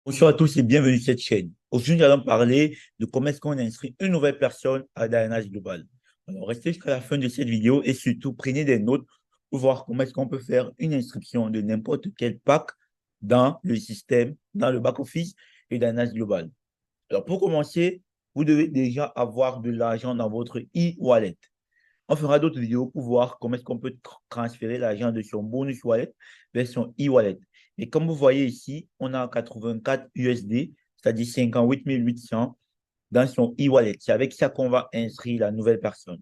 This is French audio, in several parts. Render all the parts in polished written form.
Bonjour à tous et bienvenue sur cette chaîne. Aujourd'hui, nous allons parler de comment est-ce qu'on inscrit une nouvelle personne à Dynamics Global. Alors, restez jusqu'à la fin de cette vidéo et surtout prenez des notes pour voir comment est-ce qu'on peut faire une inscription de n'importe quel pack dans le système, dans le back-office de Dynamics Global. Alors, pour commencer, vous devez déjà avoir de l'argent dans votre e-wallet. On fera d'autres vidéos pour voir comment est-ce qu'on peut transférer l'argent de son bonus wallet vers son e-wallet. Et comme vous voyez ici, on a 84 USD, c'est-à-dire 58 800 dans son e-wallet. C'est avec ça qu'on va inscrire la nouvelle personne.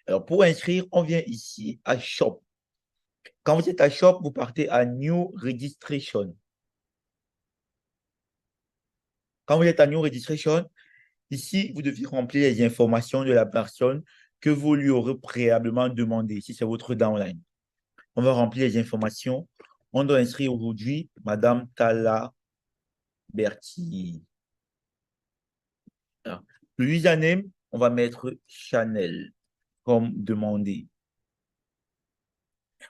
Alors, pour inscrire, on vient ici à Shop. Quand vous êtes à Shop, vous partez à New Registration. Quand vous êtes à New Registration, ici, vous devez remplir les informations de la personne que vous lui aurez préalablement demandé, si c'est votre downline. On va remplir les informations. On doit inscrire aujourd'hui Madame Tala Berti. Alors, le username, on va mettre Chanel comme demandé.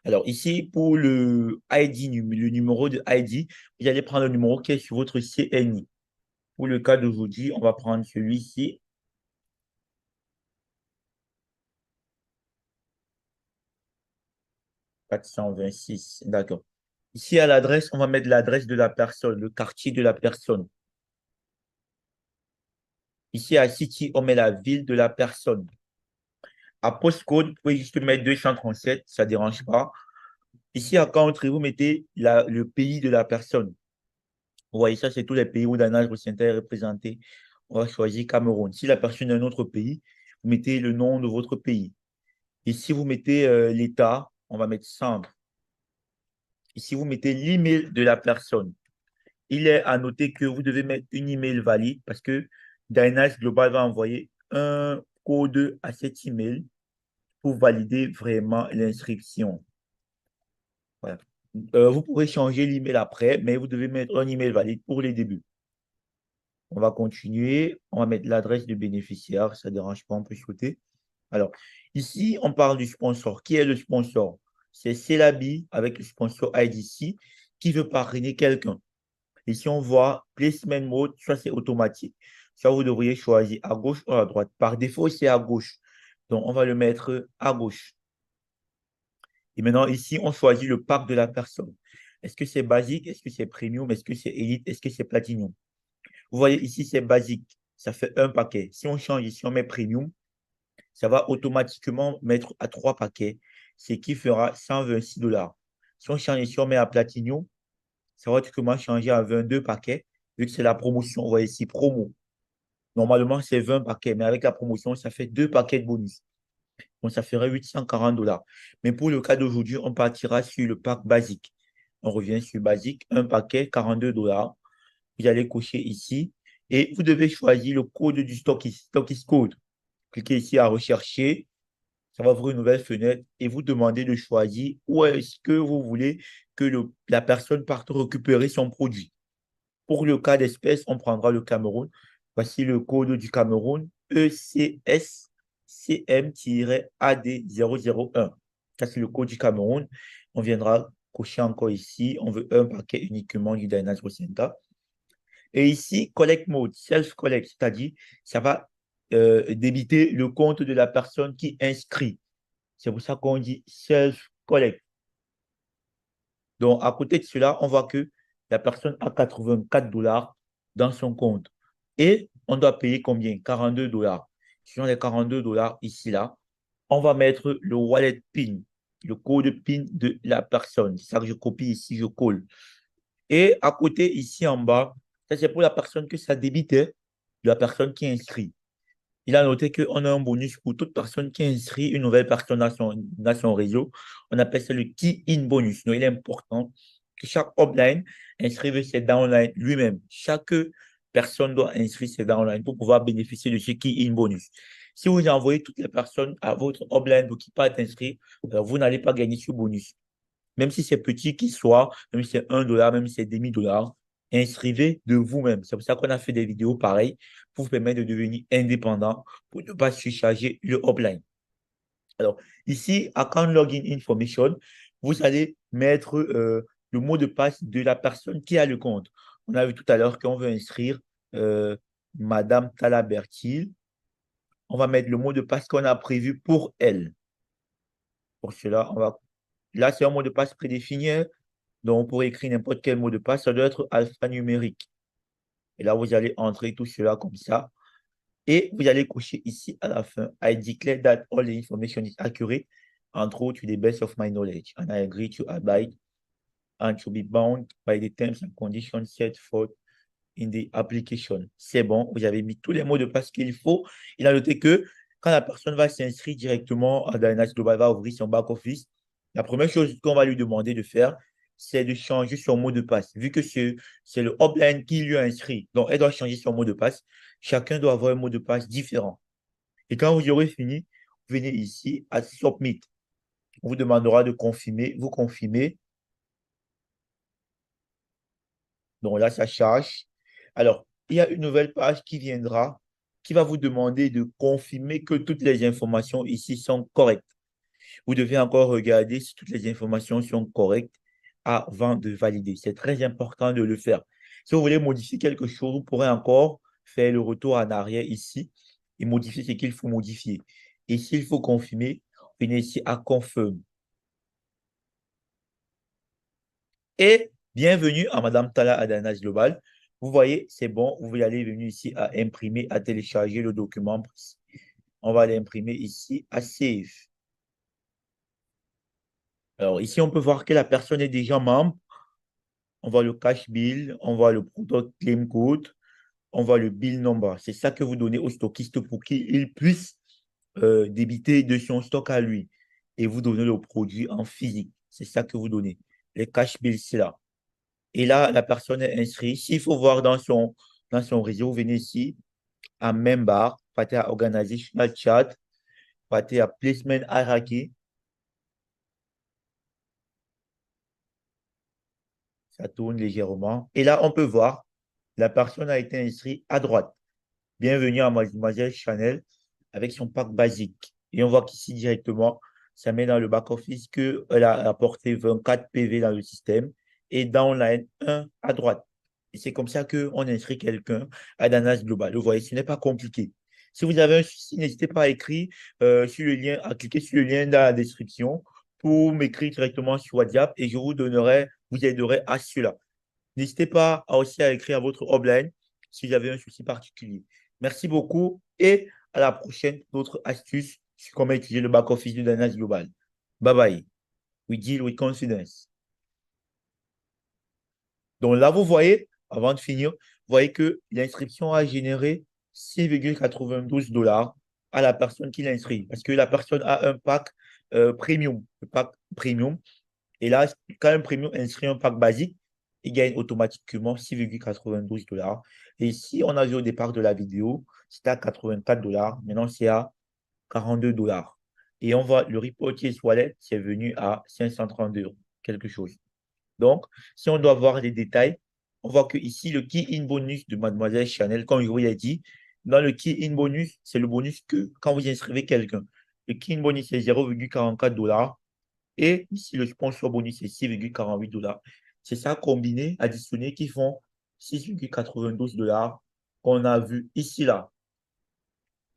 Alors ici, pour le ID, le numéro de ID, vous allez prendre le numéro qui est sur votre CNI. Pour le cas d'aujourd'hui, on va prendre celui-ci, 426. D'accord. Ici, à l'adresse, on va mettre l'adresse de la personne, le quartier de la personne. Ici, à City, on met la ville de la personne. À postcode, vous pouvez juste mettre 237, ça ne dérange pas. Ici, à country, vous mettez le pays de la personne. Vous voyez, ça, c'est tous les pays où Dana Rosenta est représenté. On va choisir Cameroun. Si la personne est un autre pays, vous mettez le nom de votre pays. Ici, vous mettez l'État, on va mettre centre. Ici, vous mettez l'email de la personne. Il est à noter que vous devez mettre une email valide parce que Dynamics Global va envoyer un code à cet email pour valider vraiment l'inscription. Voilà. Vous pourrez changer l'email après, mais vous devez mettre un email valide pour les débuts. On va continuer. On va mettre l'adresse du bénéficiaire. Ça ne dérange pas, on peut sauter. Alors, ici, on parle du sponsor. Qui est le sponsor? C'est Celabi avec le sponsor IDC qui veut parrainer quelqu'un. Ici, on voit placement mode, ça c'est automatique. Ça, vous devriez choisir à gauche ou à droite. Par défaut, c'est à gauche. Donc, on va le mettre à gauche. Et maintenant, ici, on choisit le pack de la personne. Est-ce que c'est basique? Est-ce que c'est premium? Est-ce que c'est élite? Est-ce que c'est platinum? Vous voyez, ici, c'est basique. Ça fait un paquet. Si on change ici, on met premium, ça va automatiquement mettre à trois paquets, ce qui fera 126 dollars. Si on change ici, on met à platinum, ça va automatiquement changer à 22 paquets, vu que c'est la promotion. Vous voyez ici, promo. Normalement, c'est 20 paquets, mais avec la promotion, ça fait deux paquets de bonus. Donc, ça ferait 840 dollars. Mais pour le cas d'aujourd'hui, on partira sur le pack basique. On revient sur basique, un paquet, 42 dollars. Vous allez cocher ici et vous devez choisir le code du Stockist Code. Cliquez ici à rechercher. Ça va ouvrir une nouvelle fenêtre et vous demandez de choisir où est-ce que vous voulez que la personne parte récupérer son produit. Pour le cas d'espèce, on prendra le Cameroun. Voici le code du Cameroun, ECSCM-AD001. Ça, c'est le code du Cameroun. On viendra cocher encore ici. On veut un paquet uniquement du Dynamics Center. Et ici, collect mode, self-collect, c'est-à-dire, ça va débiter le compte de la personne qui inscrit. C'est pour ça qu'on dit self-collect. Donc, à côté de cela, on voit que la personne a 84 dollars dans son compte. Et on doit payer combien? 42 dollars. Sur les 42 dollars ici, là, on va mettre le wallet PIN, le code PIN de la personne. C'est ça que je copie ici, je colle. Et à côté, ici en bas, ça c'est pour la personne que ça débitait, de la personne qui inscrit. Il a noté qu'on a un bonus pour toute personne qui inscrit une nouvelle personne dans son réseau. On appelle ça le key-in bonus. Donc, il est important que chaque upline inscrive ses downlines lui-même. Chaque personne doit inscrire ses downlines pour pouvoir bénéficier de ce key-in bonus. Si vous envoyez toutes les personnes à votre upline pour qu'ils pas inscrits, vous n'allez pas gagner ce bonus. Même si c'est petit qu'il soit, même si c'est 1 dollar, même si c'est demi-dollar, inscrivez de vous-même. C'est pour ça qu'on a fait des vidéos pareilles pour vous permettre de devenir indépendant pour ne pas surcharger le offline. Alors, ici, Account Login Information, vous allez mettre le mot de passe de la personne qui a le compte. On a vu tout à l'heure qu'on veut inscrire euh, Madame Tala Bertil. On va mettre le mot de passe qu'on a prévu pour elle. Pour cela, là, c'est un mot de passe prédéfini, hein. Donc, on pourrait écrire n'importe quel mot de passe. Ça doit être alphanumérique. Et là, vous allez entrer tout cela comme ça. Et vous allez cocher ici à la fin. I declare that all the information is accurate and true to the best of my knowledge. And I agree to abide and to be bound by the terms and conditions set forth in the application. C'est bon, vous avez mis tous les mots de passe qu'il faut. Il a noté que quand la personne va s'inscrire directement à Dynamics Global, va ouvrir son back-office, la première chose qu'on va lui demander de faire, c'est de changer son mot de passe. Vu que c'est le upline qui lui a inscrit, donc elle doit changer son mot de passe. Chacun doit avoir un mot de passe différent. Et quand vous aurez fini, vous venez ici à Submit. On vous demandera de confirmer, vous confirmez. Donc là, ça charge. Alors, il y a une nouvelle page qui viendra, qui va vous demander de confirmer que toutes les informations ici sont correctes. Vous devez encore regarder si toutes les informations sont correctes avant de valider. C'est très important de le faire. Si vous voulez modifier quelque chose, vous pourrez encore faire le retour en arrière ici et modifier ce qu'il faut modifier. Et s'il faut confirmer, venez ici à Confirm. Et bienvenue à Madame Tala Adanas Global. Vous voyez, c'est bon. Vous allez venir ici à imprimer, à télécharger le document. On va l'imprimer ici à Save. Alors, ici, on peut voir que la personne est déjà membre. On voit le cash bill, on voit le product claim code, on voit le bill number. C'est ça que vous donnez au stockiste pour qu'il puisse débiter de son stock à lui. Et vous donnez le produit en physique. C'est ça que vous donnez. Les cash bills, c'est là. Et là, la personne est inscrite. S'il faut voir dans son réseau, vous venez ici à Member, partez à Organizational Chart, partez à Placement Hierarchy. Ça tourne légèrement. Et là, on peut voir, la personne a été inscrite à droite. Bienvenue à Mademoiselle Chanel avec son pack basique. Et on voit qu'ici, directement, ça met dans le back-office qu'elle a apporté 24 PV dans le système et dans la N1 à droite. Et c'est comme ça qu'on inscrit quelqu'un à Danas Global. Vous voyez, ce n'est pas compliqué. Si vous avez un souci, n'hésitez pas à écrire sur le lien, à cliquer sur le lien dans la description pour m'écrire directement sur WhatsApp et je vous aiderai à cela. N'hésitez pas aussi à écrire à votre hotline si vous avez un souci particulier. Merci beaucoup et à la prochaine pour d'autres astuces sur comment utiliser le back-office de Dynamics Global. Bye bye. We deal with confidence. Donc là, vous voyez, avant de finir, vous voyez que l'inscription a généré 6,92 $ à la personne qui l'inscrit. Parce que la personne a un pack premium, le pack premium. Et là, quand un premium inscrit un pack basique, il gagne automatiquement 6,92 $. Et si on a vu au départ de la vidéo, c'était à 84 $. Maintenant, c'est à 42 $. Et on voit le reportier wallet, c'est venu à 532 €, quelque chose. Donc, si on doit voir les détails, on voit que ici, le key-in bonus de Mademoiselle Chanel, comme je vous l'ai dit, dans le key-in bonus, c'est le bonus que quand vous inscrivez quelqu'un. Le key-in bonus, c'est 0,44 $. Et ici, le sponsor bonus, c'est 6,48 $. C'est ça combiné, additionné, qui font 6,92 $ qu'on a vu ici, là.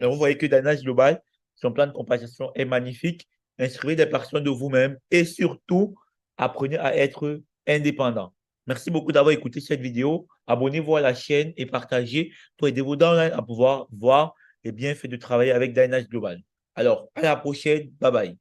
Alors, vous voyez que Dynamics Global, son plan de compensation est magnifique. Inscrivez des personnes de vous-même et surtout, apprenez à être indépendant. Merci beaucoup d'avoir écouté cette vidéo. Abonnez-vous à la chaîne et partagez pour aider vos downlines à pouvoir voir les bienfaits de travailler avec Dynamics Global. Alors, à la prochaine. Bye bye.